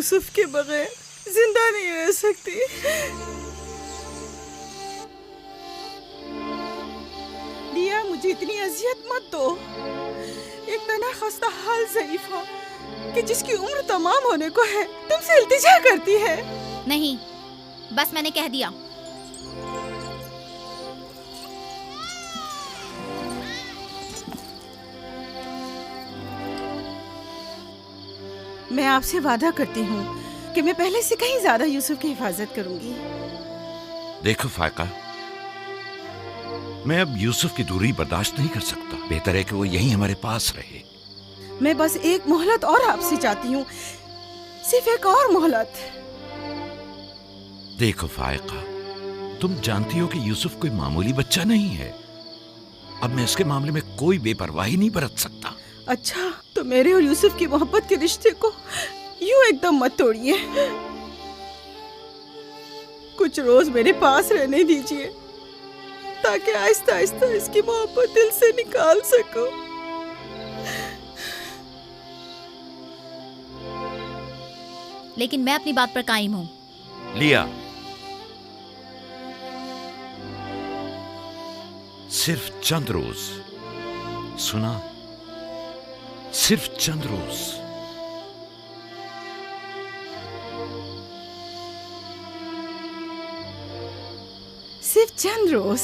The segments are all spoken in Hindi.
यूसुफ के बगैर जिंदा नहीं रह सकती। लिया, मुझे इतनी अजियत मत दो। एक तना खस्ता हाल ज़रीफ़ा कि जिसकी उम्र तमाम होने को है तुमसे इल्तिजा करती है। नहीं, बस मैंने कह दिया। मैं आपसे वादा करती हूँ कि मैं पहले से कहीं ज्यादा यूसुफ की हिफाजत करूंगी। देखो फायका, मैं अब यूसुफ की दूरी बर्दाश्त नहीं कर सकता। बेहतर है कि वो यहीं हमारे पास रहे। मैं बस एक मोहलत और आपसे चाहती हूँ, सिर्फ एक और मोहलत। देखो फायका, तुम जानती हो कि यूसुफ कोई मामूली बच्चा नहीं है। अब मैं इसके मामले में कोई बेपरवाही नहीं बरत सकता। अच्छा, तो मेरे और यूसुफ की मोहब्बत के रिश्ते को यूं एकदम मत तोड़िए। कुछ रोज मेरे पास रहने दीजिए ताकि आहिस्ता आहिस्ता इसकी मोहब्बत दिल से निकाल सकूं। लेकिन मैं अपनी बात पर कायम हूँ। लिया, सिर्फ चंद रोज, सुना, सिर्फ चंद रोज। सिर्फ चंद रोज।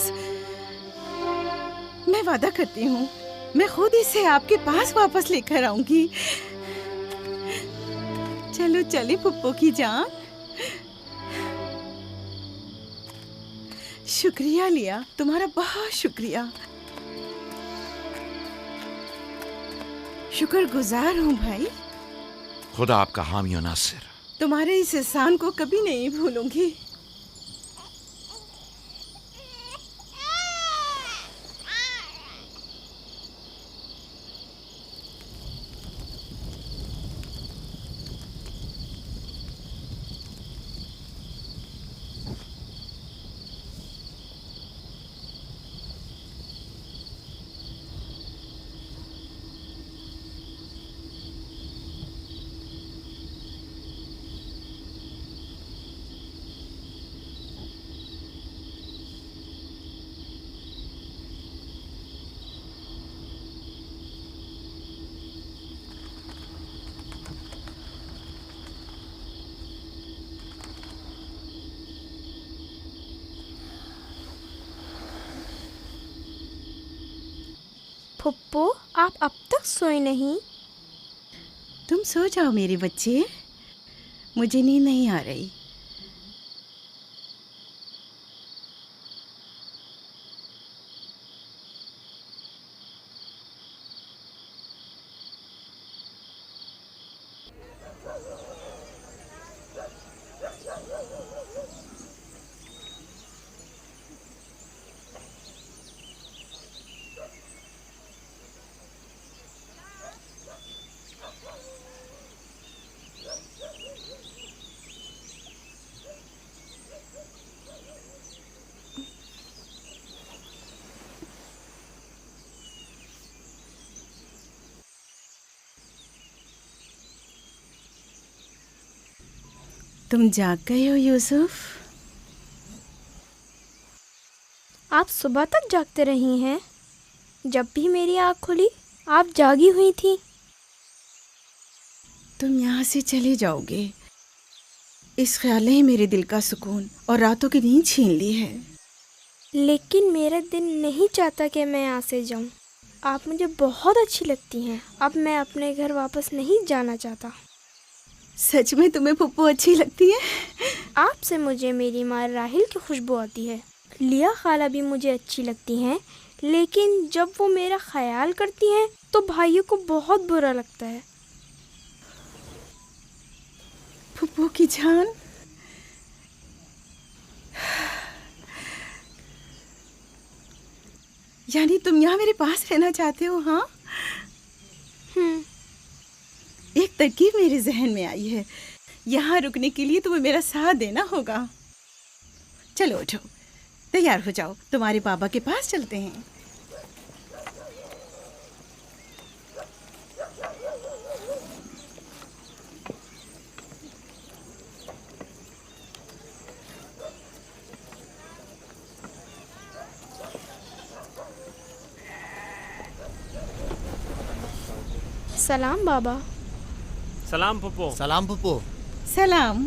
मैं वादा करती हूँ, मैं खुद इसे आपके पास वापस लेकर आऊंगी। चलो चले पुप्पो की जान। शुक्रिया लिया, तुम्हारा बहुत शुक्रिया। शुक्रगुजार हूँ भाई। खुदा आपका हामी और नासिर। तुम्हारे इस एहसान को कभी नहीं भूलूंगी। फुप्पो, आप अब तक सोए नहीं? तुम सो जाओ मेरे बच्चे, मुझे नींद नहीं आ रही। तुम जाग गए हो यूसुफ? आप सुबह तक जागते रही हैं? जब भी मेरी आँख खुली आप जागी हुई थी। तुम यहाँ से चले जाओगे, इस ख्याल ने ही मेरे दिल का सुकून और रातों की नींद छीन ली है। लेकिन मेरा दिल नहीं चाहता कि मैं यहाँ से जाऊँ। आप मुझे बहुत अच्छी लगती हैं। अब मैं अपने घर वापस नहीं जाना चाहता। सच में तुम्हें पुप्पो अच्छी लगती है? आपसे मुझे मेरी माँ राहिल की खुशबू आती है। लिया खाला भी मुझे अच्छी लगती हैं, लेकिन जब वो मेरा ख्याल करती हैं तो भाइयों को बहुत बुरा लगता है। पुप्पो की जान, यानी तुम यहाँ मेरे पास रहना चाहते हो? हाँ, एक तरकीब मेरे जहन में आई है। यहाँ रुकने के लिए तुम्हें मेरा साथ देना होगा। चलो उठो, तैयार हो जाओ, तुम्हारे पापा के पास चलते हैं। सलाम बाबा। सलाम पप्पो। सलाम पप्पू। सलाम।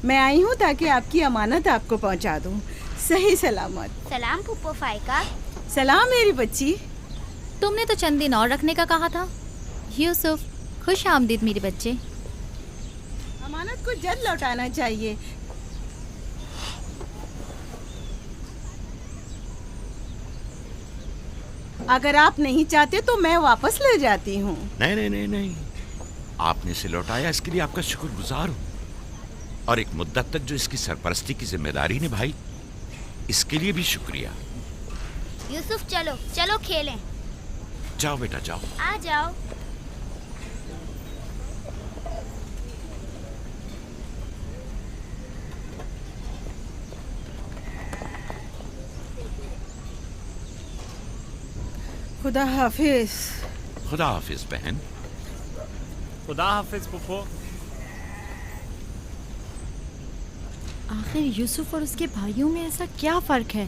मैं आई हूँ ताकि आपकी अमानत आपको पहुँचा दूँ सही सलामत। सलाम पुप्पो फाइका। सलाम मेरी बच्ची। तुमने तो चंद दिन और रखने का कहा था। यूसुफ, खुश आमदीद मेरे बच्चे। अमानत को जल्द लौटाना चाहिए। अगर आप नहीं चाहते तो मैं वापस ले जाती हूँ। नहीं नहीं नहीं नहीं, आपने इसे लौटाया इसके लिए आपका शुक्रगुजार हूँ, और एक मुद्दत तक जो इसकी सरपरस्ती की जिम्मेदारी निभाई इसके लिए भी शुक्रिया। यूसुफ चलो चलो खेलें। जाओ बेटा जाओ। आ जाओ। खुदा हाफिज। खुदा हाफिज बहन। खुदा हाफिज पप्पो। आखिर यूसुफ और उसके भाइयों में ऐसा क्या फ़र्क है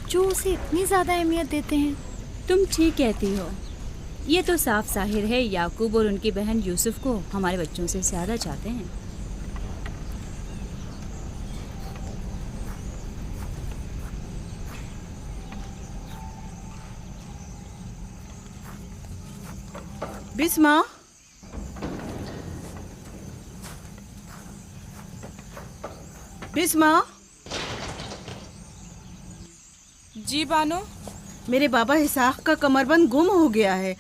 जो उसे इतनी ज़्यादा अहमियत देते हैं? तुम ठीक कहती हो। ये तो साफ जाहिर है याकूब और उनकी बहन यूसुफ को हमारे बच्चों से ज़्यादा चाहते हैं। बिस्मा, बिस्मा। जी बानो। मेरे बाबा इसाक का कमरबंद गुम हो गया है।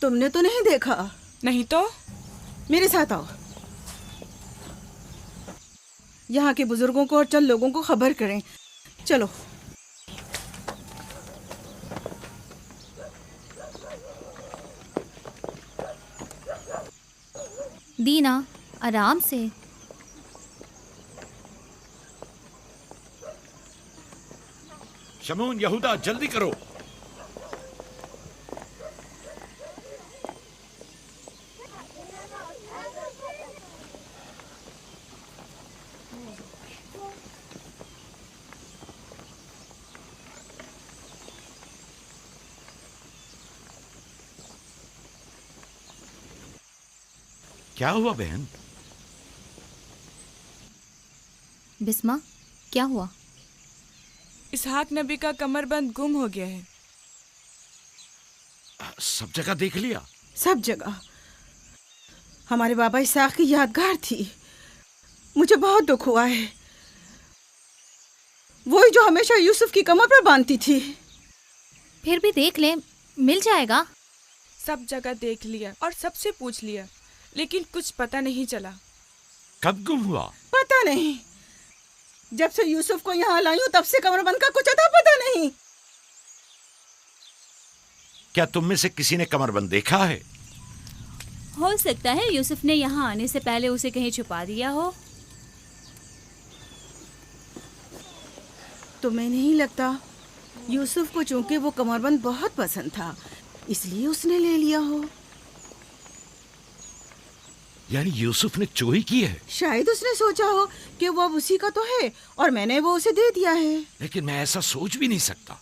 तुमने तो नहीं देखा? नहीं तो। मेरे साथ आओ। यहाँ के बुजुर्गों को और चंद लोगों को खबर करें। चलो। दीना, आराम से। शमून, यहूदा, जल्दी करो। क्या हुआ बहन? बिस्मा, क्या हुआ? इसहाक नबी का कमरबंद गुम हो गया है। सब जगह देख लिया? सब जगह। हमारे बाबा इसाक की यादगार थी। मुझे बहुत दुख हुआ है। वही जो हमेशा यूसुफ की कमर पर बांधती थी। फिर भी देख ले, मिल जाएगा। सब जगह देख लिया और सबसे पूछ लिया, लेकिन कुछ पता नहीं चला। कब गुम हुआ? पता नहीं। जब से यूसुफ को यहाँ लाई हूँ तब से कमरबंद का कुछ अता पता नहीं। क्या तुम में से किसी ने कमरबंद देखा है? हो सकता है यूसुफ ने यहाँ आने से पहले उसे कहीं छुपा दिया हो। तुम्हें नहीं लगता? यूसुफ को चूंकि वो कमरबंद बहुत पसंद था इसलिए उसने ले लिया हो। यानी यूसुफ ने चोरी की है? शायद उसने सोचा हो कि वो अब उसी का तो है और मैंने वो उसे दे दिया है। लेकिन मैं ऐसा सोच भी नहीं सकता।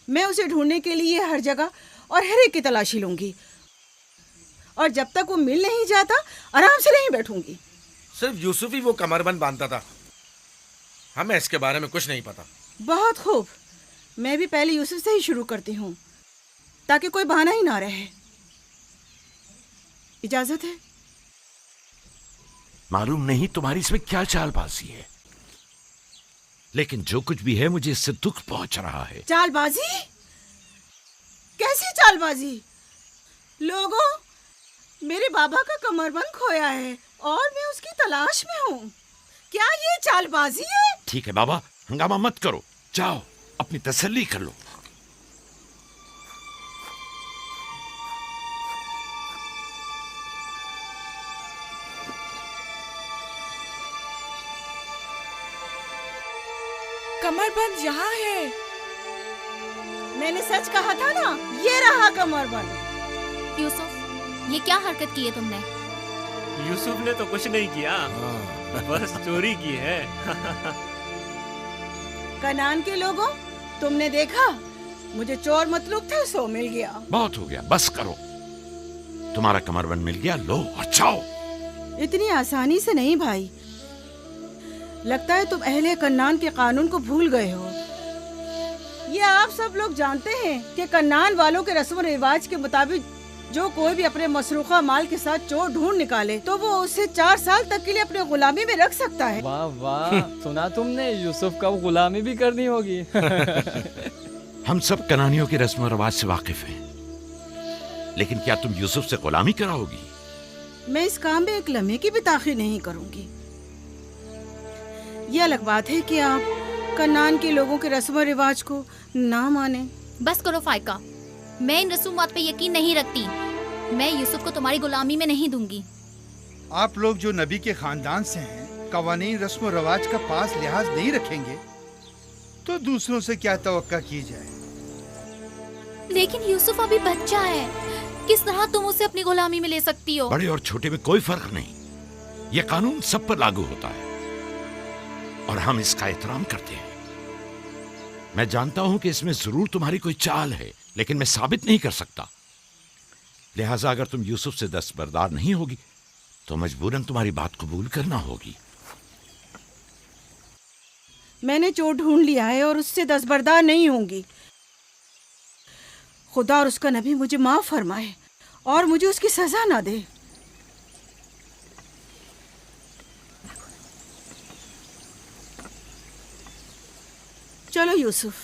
मैं उसे ढूंढने के लिए हर जगह और हर एक की तलाशी लूंगी, और जब तक वो मिल नहीं जाता आराम से नहीं बैठूंगी। सिर्फ यूसुफ ही वो कमरबंद बांधता था, हमें इसके बारे में कुछ नहीं पता। बहुत खूब। मैं भी पहले यूसुफ से ही शुरू करती हूँ ताकि कोई बहाना ही ना रहे। इजाजत है? मालूम नहीं तुम्हारी इसमें क्या चालबाजी है, लेकिन जो कुछ भी है मुझे इससे दुख पहुंच रहा है। चालबाजी? कैसी चालबाजी? लोगों, मेरे बाबा का कमरबंद खोया है और मैं उसकी तलाश में हूँ। क्या ये चालबाजी है? ठीक है बाबा, हंगामा मत करो, जाओ अपनी तसल्ली कर लो। कमरबंद यहाँ है। मैंने सच कहा था ना, ये रहा कमरबंद। यूसुफ, ये क्या हरकत की है तुमने? यूसुफ ने तो कुछ नहीं किया, बस चोरी की है। कनान के लोगों, तुमने देखा? मुझे चोर मतलूब था, सो मिल गया। बहुत हो गया, बस करो। तुम्हारा कमरबंद मिल गया, लो और जाओ। इतनी आसानी से नहीं भाई, लगता है तुम अहले कन्नान के कानून को भूल गए हो। ये आप सब लोग जानते हैं कि कन्नान वालों के रस्म रिवाज के मुताबिक जो कोई भी अपने मसरूखा माल के साथ चोर ढूंढ निकाले तो वो उसे 4 साल तक के लिए अपने गुलामी में रख सकता है। वाह वाह, सुना तुमने, यूसुफ का गुलामी भी करनी होगी। हम सब कनानियों के रस्म रिवाज से वाकिफ हैं, लेकिन क्या तुम यूसुफ से गुलामी कराओगी? मैं इस काम में एक लम्हे की भी ताखीर नहीं करूंगी। ये अलग बात है कि आप कन्नान के लोगों के रस्म रिवाज को ना माने। बस करो फाइका, मैं इन रसूमात पे यकीन नहीं रखती। मैं यूसुफ को तुम्हारी गुलामी में नहीं दूंगी। आप लोग जो नबी के खानदान से हैं, कवानीन रस्म रवाज का पास लिहाज नहीं रखेंगे तो दूसरों से क्या तवक्का की जाए। लेकिन यूसुफ अभी बच्चा है, किस तरह तुम उसे अपनी गुलामी में ले सकती हो? बड़े और छोटे में कोई फर्क नहीं, ये कानून सब पर लागू होता है और हम इसका एहतराम करते हैं। मैं जानता हूं कि इसमें जरूर तुम्हारी कोई चाल है, लेकिन मैं साबित नहीं कर सकता। लिहाजा अगर तुम यूसुफ से दस्तबरदार नहीं होगी तो मजबूरन तुम्हारी बात कबूल करना होगी। मैंने चोर ढूंढ लिया है और उससे दस्तबरदार नहीं होंगी। खुदा और उसका नबी मुझे माफ फरमाए और मुझे उसकी सजा ना दे। चलो यूसुफ,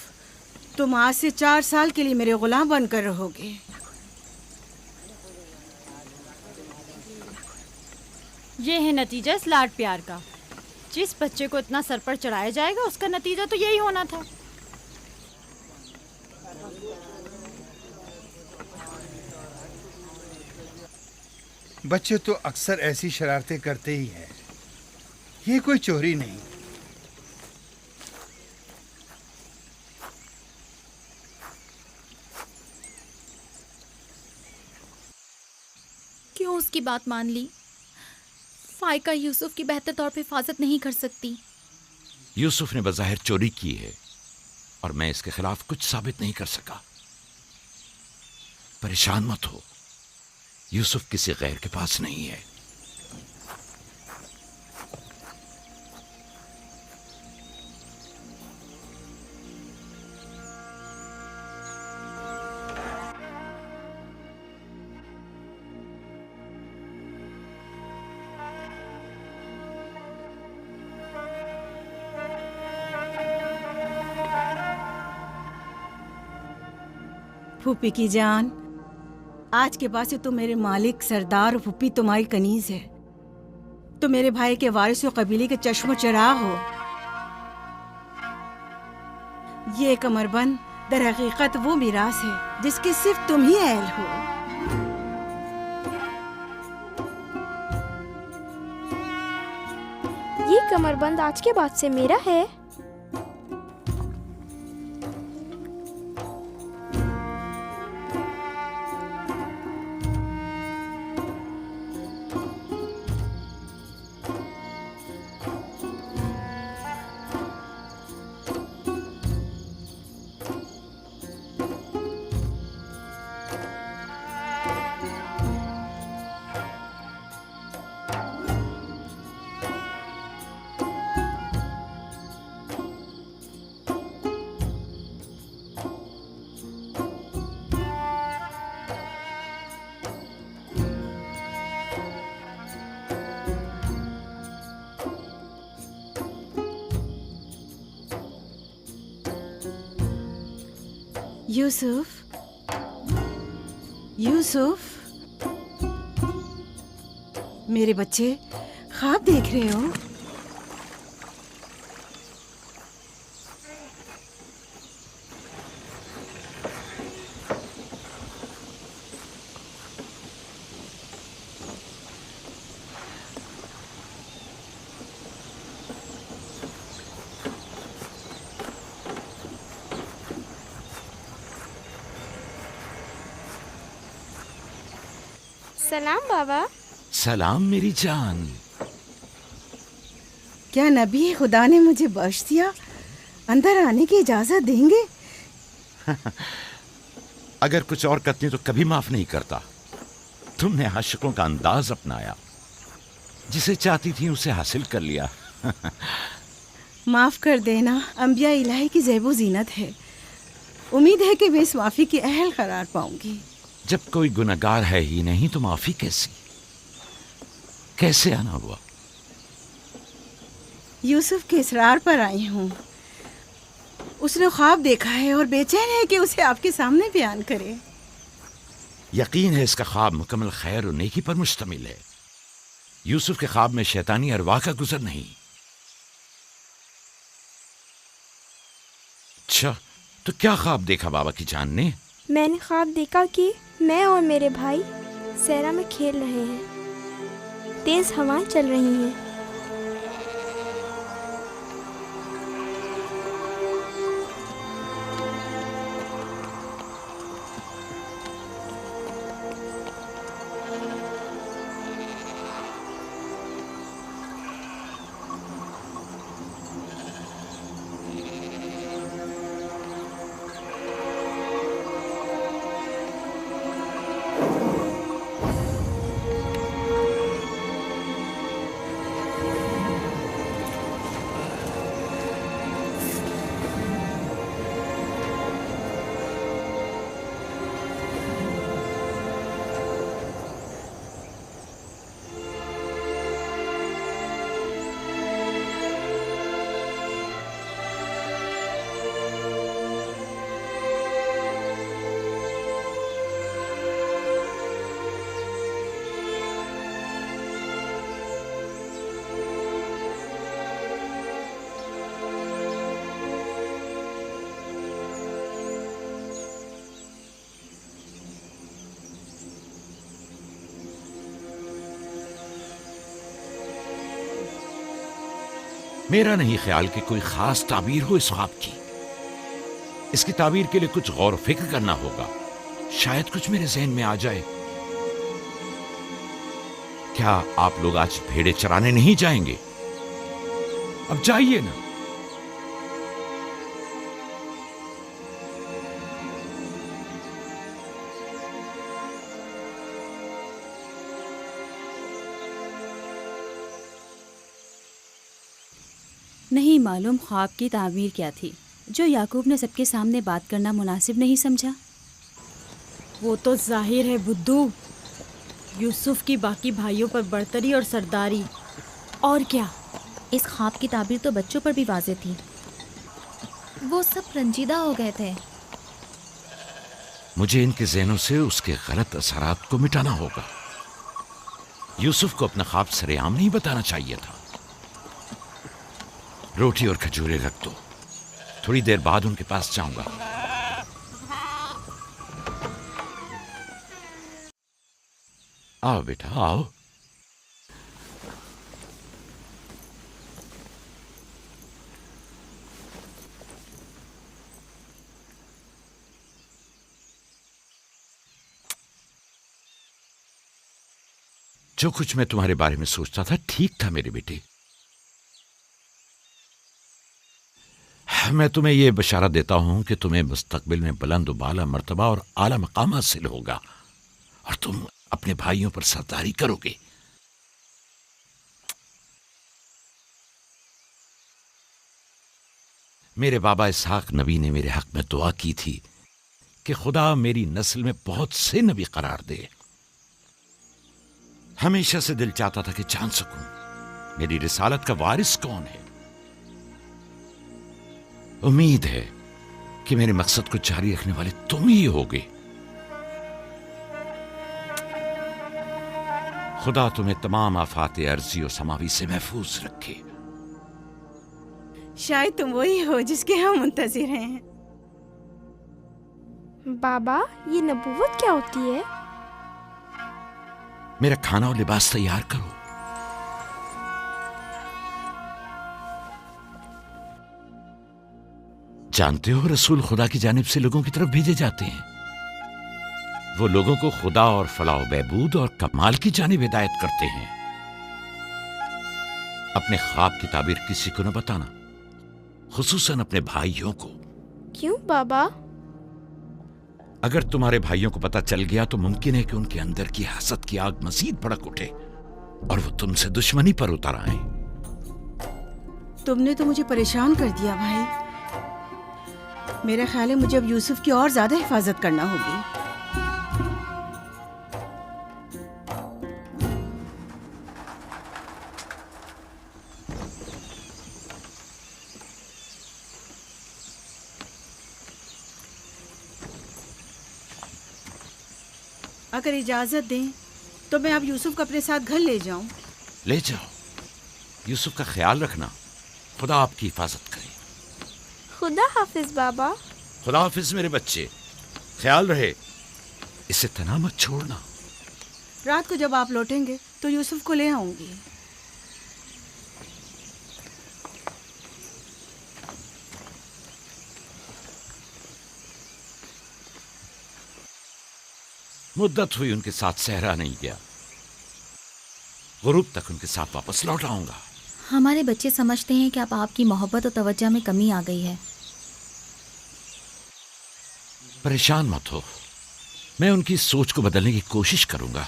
तुम आज से 4 साल के लिए मेरे गुलाम बनकर रहोगे। ये है नतीजा इस लाड प्यार का। जिस बच्चे को इतना सर पर चढ़ाया जाएगा उसका नतीजा तो यही होना था। बच्चे तो अक्सर ऐसी शरारतें करते ही हैं, ये कोई चोरी नहीं। क्यों उसकी बात मान ली? फाइका यूसुफ की बेहतर तौर पे हिफाजत नहीं कर सकती। यूसुफ ने बज़ाहिर चोरी की है और मैं इसके खिलाफ कुछ साबित नहीं कर सका। परेशान मत हो, यूसुफ किसी गैर के पास नहीं है। फूफी की जान, आज के बाद से तुम मेरे मालिक सरदार और फूफी तुम्हारी कनीज है। तुम मेरे भाई के वारिस और कबीले के चश्मो चराग हो। ये कमरबंद दर हकीकत वो मिरास है जिसके सिर्फ तुम ही अहल हो। ये कमरबंद आज के बाद से मेरा है। यूसुफ, यूसुफ, मेरे बच्चे ख्वाब देख रहे हो? सलाम बाबा। सलाम मेरी जान। क्या नबी खुदा ने मुझे बख्श दिया? अंदर आने की इजाजत देंगे? अगर कुछ और करती तो कभी माफ नहीं करता। तुमने आशिकों का अंदाज अपनाया, जिसे चाहती थी उसे हासिल कर लिया। माफ कर देना अंबिया इलाही की ज़ेबो जीनत है। उम्मीद है कि मैं इस माफी की अहल करार पाऊंगी। जब कोई गुनहगार है ही नहीं तो माफी कैसे आना हुआ? यूसुफ के इसरार पर आई हूँ। उसने ख्वाब देखा है और बेचैन है कि उसे आपके सामने बयान करे। यकीन है इसका ख्वाब मुकम्मल खैर और नेकी पर मुश्तमिल है। यूसुफ के ख्वाब में शैतानी अरवाह का गुजर नहीं। अच्छा, तो क्या ख्वाब देखा बाबा की जान ने? मैंने ख्वाब देखा कि मैं और मेरे भाई सहरा में खेल रहे हैं। तेज हवाएं चल रही हैं। मेरा नहीं ख्याल कि कोई खास ताबीर हो इस ख्वाब की। इसकी ताबीर के लिए कुछ गौर फिक्र करना होगा। शायद कुछ मेरे जहन में आ जाए। क्या आप लोग आज भेड़े चराने नहीं जाएंगे? अब जाइए ना। नहीं मालूम ख्वाब की ताबीर क्या थी जो याकूब ने सबके सामने बात करना मुनासिब नहीं समझा। वो तो जाहिर है बुद्धू, यूसुफ की बाकी भाइयों पर बर्तरी और सरदारी। और क्या? इस ख्वाब की ताबीर तो बच्चों पर भी वाज़ेह थी। वो सब रंजीदा हो गए थे। मुझे इनके ज़हनों से उसके गलत असरात को मिटाना होगा। यूसुफ को अपना ख्वाब सरेआम नहीं बताना चाहिए था। रोटी और खजूरें रख दो, थोड़ी देर बाद उनके पास जाऊंगा। आओ बेटा आओ। जो कुछ मैं तुम्हारे बारे में सोचता था ठीक था मेरे बेटे। मैं तुम्हें यह बशारत देता हूं कि तुम्हें मुस्तकबिल में बुलंद बाला मर्तबा और आला मकाम हासिल होगा और तुम अपने भाइयों पर सरदारी करोगे। मेरे बाबा इसहाक नबी ने मेरे हक में दुआ की थी कि खुदा मेरी नस्ल में बहुत से नबी करार दे। हमेशा से दिल चाहता था कि जान सकूं मेरी रिसालत का वारिस कौन है। उम्मीद है कि मेरे मकसद को जारी रखने वाले तुम ही होगे। खुदा तुम्हें तमाम आफात अर्जी और समावी से महफूज रखे। शायद तुम वही हो जिसके हम मुंतजिर हैं। बाबा, ये नबूवत क्या होती है? मेरा खाना और लिबास तैयार करो। जानते हो रसूल खुदा की जानिब से लोगों की तरफ भेजे जाते हैं। वो लोगों को खुदा और फलाह बहबूद और कमाल की जानिब हिदायत करते हैं। अपने ख्वाब की ताबीर किसी को न बताना, खुसूसन अपने भाइयों को। क्यों बाबा? अगर तुम्हारे भाइयों को पता चल गया तो मुमकिन है कि उनके अंदर की हसद की आग मजीद भड़क उठे और वो तुमसे दुश्मनी पर उतर आए। तुमने तो मुझे परेशान कर दिया भाई। मेरा ख्याल है मुझे अब यूसुफ की और ज्यादा हिफाजत करना होगी। अगर इजाजत दें तो मैं अब यूसुफ को अपने साथ घर ले जाऊं। ले जाओ, यूसुफ का ख्याल रखना। खुदा आपकी हिफाजत करे। खुदा हाफिज बाबा। खुदा हाफिज मेरे बच्चे, ख्याल रहे, इसे तना मत छोड़ना। रात को जब आप लौटेंगे तो यूसुफ को ले आऊंगी। मुद्दत हुई उनके साथ सहरा नहीं गया। गुरूब तक उनके साथ वापस लौट आऊंगा। हमारे बच्चे समझते हैं कि अब आपकी मोहब्बत और तवज्जो में कमी आ गई है। परेशान मत हो, मैं उनकी सोच को बदलने की कोशिश करूंगा।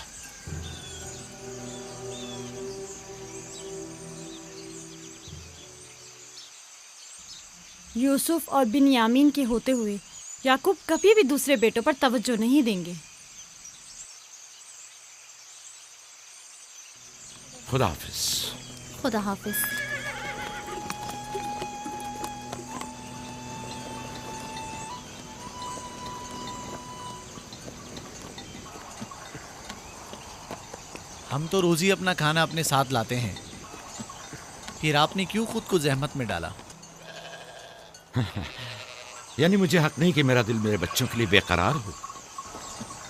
यूसुफ और बिन्यामीन के होते हुए याकूब कभी भी दूसरे बेटों पर तवज्जो नहीं देंगे। खुदा हाफिज। खुदा हाफिज। हम तो रोज ही अपना खाना अपने साथ लाते हैं, फिर आपने क्यों खुद को जहमत में डाला? यानी मुझे हक नहीं कि मेरा दिल मेरे बच्चों के लिए बेकरार हो।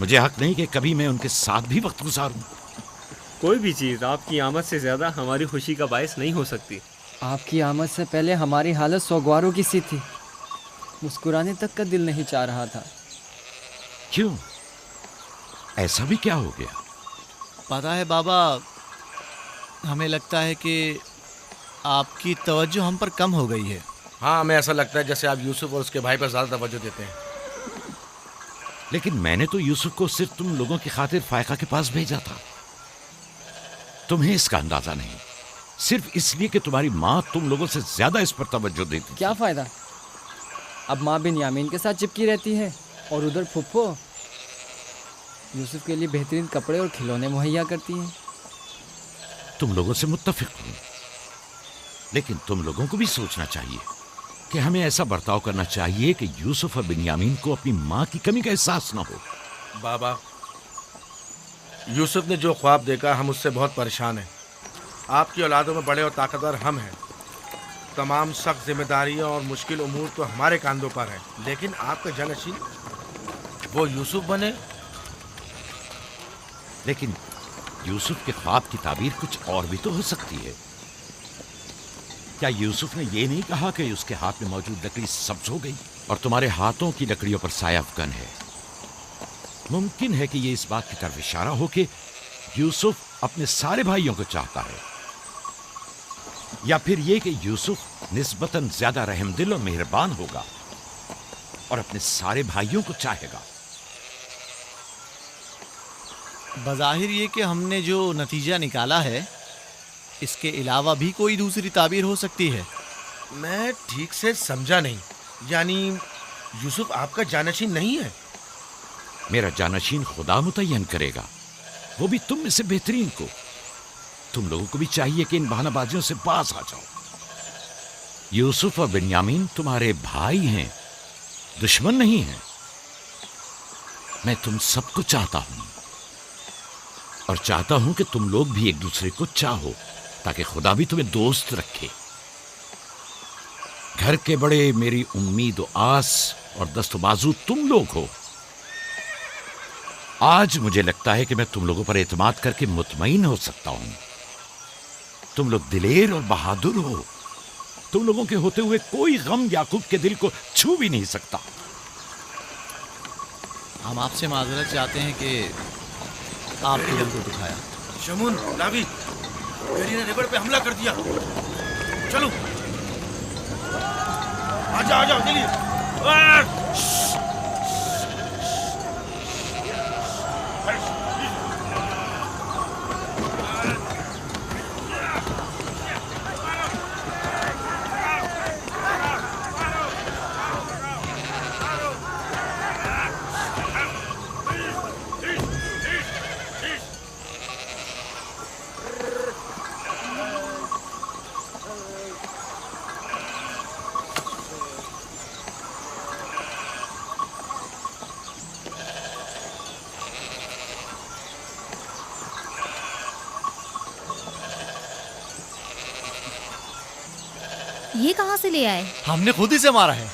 मुझे हक नहीं कि कभी मैं उनके साथ भी वक्त गुजारूं। कोई भी चीज़ आपकी आमद से ज़्यादा हमारी खुशी का बायस नहीं हो सकती। आपकी आमद से पहले हमारी हालत सोगवारों की सी थी। मुस्कुराने तक का दिल नहीं चाह रहा था। क्यों? ऐसा भी क्या हो गया? पता है बाबा, हमें लगता है कि आपकी तवज्जो हम पर कम हो गई है। हाँ, हमें ऐसा लगता है जैसे आप यूसुफ और उसके भाई पर ज्यादा तवज्जो देते हैं। लेकिन मैंने तो यूसुफ को सिर्फ तुम लोगों की खातिर फायका के पास भेजा था। तुम्हें इसका अंदाजा नहीं, सिर्फ इसलिए कि तुम्हारी माँ तुम लोगों से ज्यादा इस पर तवज्जो देती। क्या फायदा? अब माँ बिन्यामीन के साथ चिपकी रहती है और उधर फुप्पो यूसुफ के लिए बेहतरीन कपड़े और खिलौने मुहैया करती हैं। तुम लोगों से मुत्तफिक हूं, लेकिन तुम लोगों को भी सोचना चाहिए कि हमें ऐसा बर्ताव करना चाहिए कि यूसुफ और बिन्यामीन को अपनी माँ की कमी का एहसास न हो। बाबा, यूसुफ ने जो ख्वाब देखा, हम उससे बहुत परेशान हैं। आपकी औलादों में बड़े और ताकतवर हम हैं। तमाम सख्त जिम्मेदारियां और मुश्किल उमूर तो हमारे कांधों पर है, लेकिन आपका जानशीन वो यूसुफ बने। लेकिन यूसुफ के ख्वाब की ताबीर कुछ और भी तो हो सकती है। क्या यूसुफ ने ये नहीं कहा कि उसके हाथ में मौजूद लकड़ी सब्ज हो गई और तुम्हारे हाथों की लकड़ियों पर साया अफगन है? मुमकिन है कि ये इस बात की तरफ इशारा हो कि यूसुफ अपने सारे भाइयों को चाहता है, या फिर ये कि यूसुफ निस्बतन ज्यादा रहमदिल और मेहरबान होगा और अपने सारे भाइयों को चाहेगा। बज़ाहिर ये कि हमने जो नतीजा निकाला है, इसके अलावा भी कोई दूसरी ताबीर हो सकती है। मैं ठीक से समझा नहीं। यानी यूसुफ आपका जानशीन नहीं है? मेरा जानशीन खुदा मुतय्यन करेगा, वो भी तुम में से बेहतरीन को। तुम लोगों को भी चाहिए कि इन बहानाबाजियों से बाज आ जाओ। यूसुफ और बिन्यामीन तुम्हारे भाई हैं, दुश्मन नहीं हैं। मैं तुम सबको चाहता हूं और चाहता हूं कि तुम लोग भी एक दूसरे को चाहो, ताकि खुदा भी तुम्हें दोस्त रखे। घर के बड़े मेरी उम्मीद और आस और दस्तबाजू तुम लोग हो। आज मुझे लगता है कि मैं तुम लोगों पर एतमाद करके मुतमईन हो सकता हूं। तुम लोग दिलेर और बहादुर हो। तुम लोगों के होते हुए कोई गम याकूब के दिल को छू भी नहीं सकता। हम आपसे माजरत चाहते हैं कि आपके दिल को दुखाया। शमून, लावी, मेरी ने रिवर पे हमला कर दिया। चलो, आजा आजा, जल्दी। ये कहाँ से ले आए? हमने खुद ही से मारा है।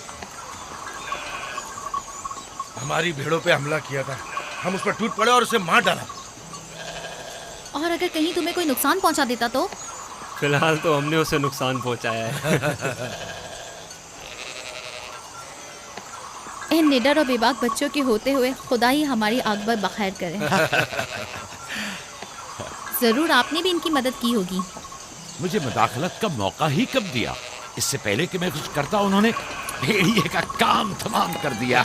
हमारी भेड़ों पे हमला किया था, हम उस पर टूट पड़े और उसे मार डाला। और अगर कहीं तुम्हें कोई नुकसान पहुंचा देता तो? फिलहाल तो हमने उसे नुकसान पहुंचाया है। इन निडर और बेबाक बच्चों के होते हुए खुदा ही हमारी आग बखैर करे। जरूर आपने भी इनकी मदद की होगी। मुझे मुदाखलत का मौका ही कब दिया? इससे पहले कि मैं कुछ करता उन्होंने भेड़िए का काम तमाम कर दिया।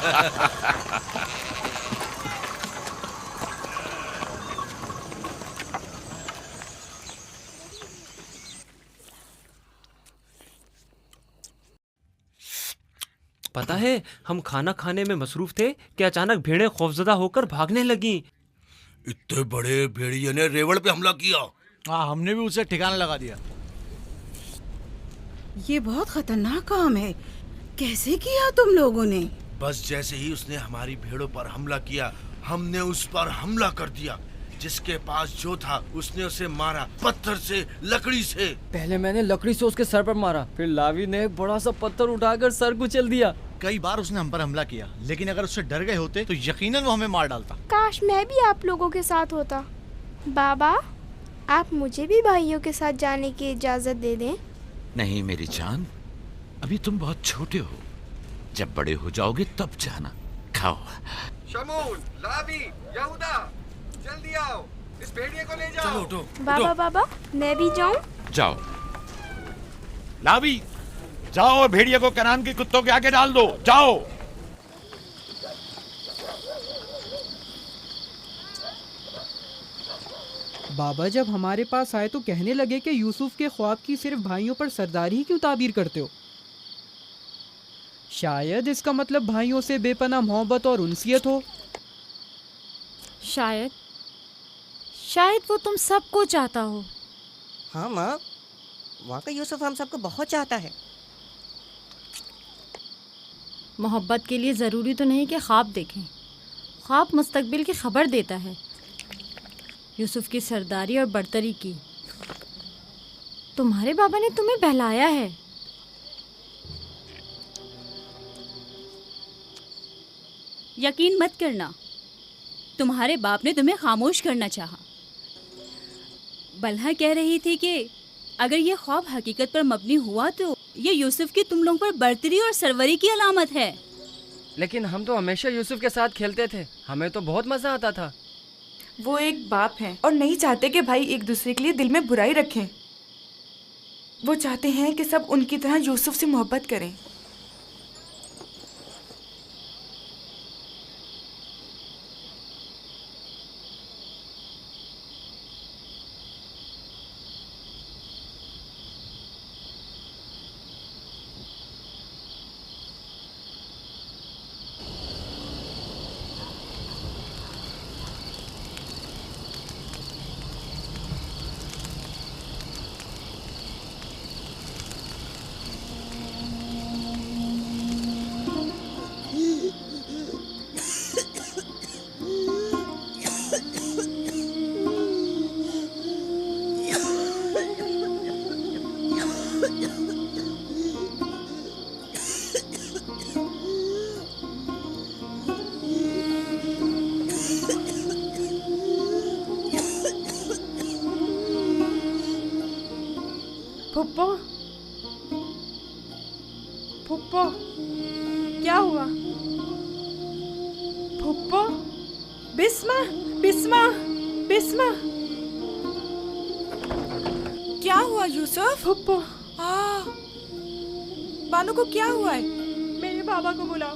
पता है, हम खाना खाने में मसरूफ थे कि अचानक भेड़ें खौफजदा होकर भागने लगी। इतने बड़े भेड़िए ने रेवड़ पे हमला किया। हाँ, हमने भी उसे ठिकाना लगा दिया। ये बहुत खतरनाक काम है। कैसे किया तुम लोगों ने? बस जैसे ही उसने हमारी भेड़ों पर हमला किया, हमने उस पर हमला कर दिया। जिसके पास जो था उसने उसे मारा, पत्थर से, लकड़ी से। पहले मैंने लकड़ी से उसके सर पर मारा, फिर लावी ने एक बड़ा सा पत्थर उठाकर सर कुचल दिया। कई बार उसने हम पर हमला किया, लेकिन अगर उससे डर गए होते तो यकीनन वो हमें मार डालता। काश मैं भी आप लोगों के साथ होता। बाबा, आप मुझे भी भाइयों के साथ जाने की इजाजत दे दें। नहीं मेरी जान, अभी तुम बहुत छोटे हो। जब बड़े हो जाओगे तब जाना। खाओ। शमून, लावी, यहूदा, जल्दी आओ, इस भेड़िए को ले जाओ। चलो उठो। बाबा बाबा, मैं भी जाऊं? जाओ। लावी, जाओ और भेड़िए को कनान के कुत्तों के आगे डाल दो। जाओ। बाबा जब हमारे पास आए तो कहने लगे कि यूसुफ के ख्वाब की सिर्फ भाइयों पर सरदारी ही क्यों ताबीर करते हो? शायद इसका मतलब भाइयों से बेपनाह मोहब्बत और उनसियत हो। शायद वो तुम सबको चाहता हो। हाँ माँ, वाकई यूसुफ हम सबको बहुत चाहता है। मोहब्बत के लिए ज़रूरी तो नहीं कि ख्वाब देखें। ख्वाब मुस्तकबिल की खबर देता है। यूसुफ की सरदारी और बरतरी की। तुम्हारे बाबा ने तुम्हें बहलाया है। यकीन मत करना, तुम्हारे बाप ने तुम्हें खामोश करना चाहा। बलहा कह रही थी कि अगर ये ख्वाब हकीकत पर मबनी हुआ तो ये यूसुफ की तुम लोगों पर बरतरी और सरवरी की अलामत है। लेकिन हम तो हमेशा यूसुफ के साथ खेलते थे, हमें तो बहुत मजा आता था। वो एक बाप हैं और नहीं चाहते कि भाई एक दूसरे के लिए दिल में बुराई रखें। वो चाहते हैं कि सब उनकी तरह यूसुफ से मोहब्बत करें। फुप्पो, फुप्पो, क्या हुआ? फुप्पो, बिस्मा, बिस्मा, बिस्मा, क्या हुआ यूसुफ? फुप्पो, बानू को क्या हुआ है? मेरे बाबा को बुलाओ।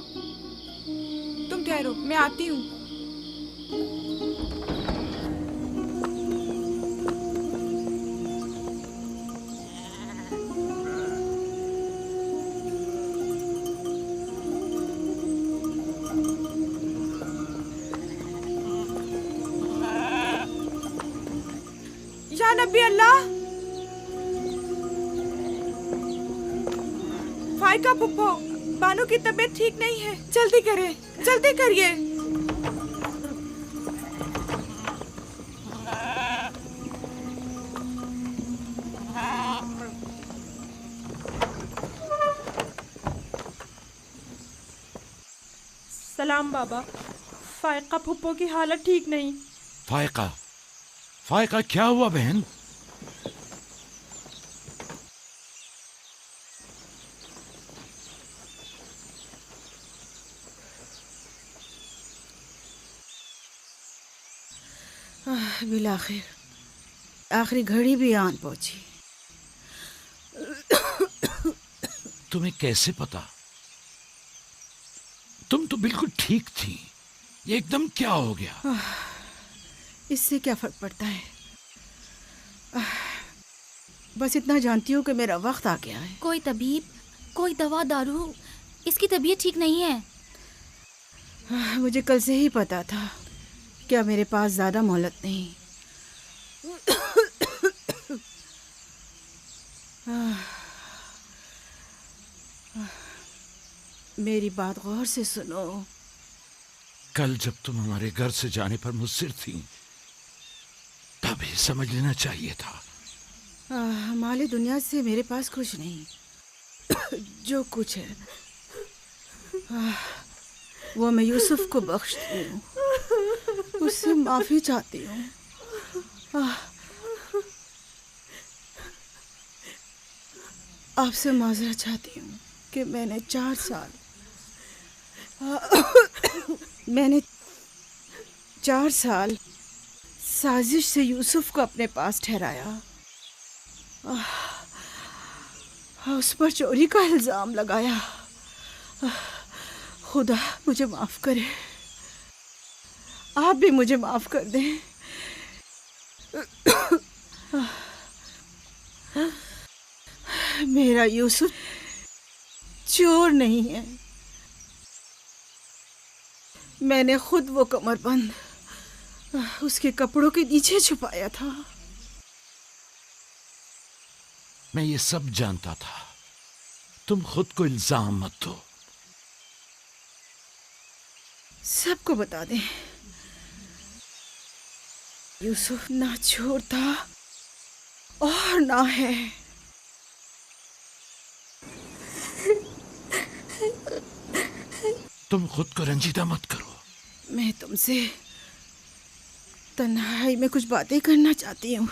तुम ठहरो, मैं आती हूँ। या नबी अल्लाह, फाइका पुप्पो, बानू की तबीयत ठीक नहीं है। जल्दी करें, जल्दी करिए। सलाम बाबा। फायका फुप्पो की हालत ठीक नहीं। फायका, फायका क्या हुआ बहन? बिलाखिर आखिरी घड़ी भी आन पहुंची। तुम्हें कैसे पता? तुम तो बिल्कुल ठीक थी, ये एकदम क्या हो गया? इससे क्या फर्क पड़ता है? बस इतना जानती हूँ कि मेरा वक्त आ गया है। कोई तबीब, कोई दवा दारू, इसकी तबीयत ठीक नहीं है। मुझे कल से ही पता था। क्या मेरे पास ज्यादा मोहलत नहीं? मेरी बात गौर से सुनो। कल जब तुम हमारे घर से जाने पर मुस्सिर थी, तभी समझ लेना चाहिए था। माली दुनिया से मेरे पास कुछ नहीं। जो कुछ है वो मैं यूसुफ को बख्शती हूँ, उससे माफी चाहती हूँ। आपसे माजरत चाहती हूँ कि मैंने 4 साल साजिश से यूसुफ को अपने पास ठहराया, उस पर चोरी का इल्जाम लगाया। खुदा मुझे माफ करे, आप भी मुझे माफ कर दें। मेरा यूसुफ चोर नहीं है। मैंने खुद वो कमरबंद उसके कपड़ों के नीचे छुपाया था। मैं ये सब जानता था। तुम खुद को इल्जाम मत दो। सबको बता दें, यूसुफ ना चोर था और ना है। तुम खुद को रंजीदा मत करो। मैं तुमसे तन्हाई में कुछ बातें करना चाहती हूँ।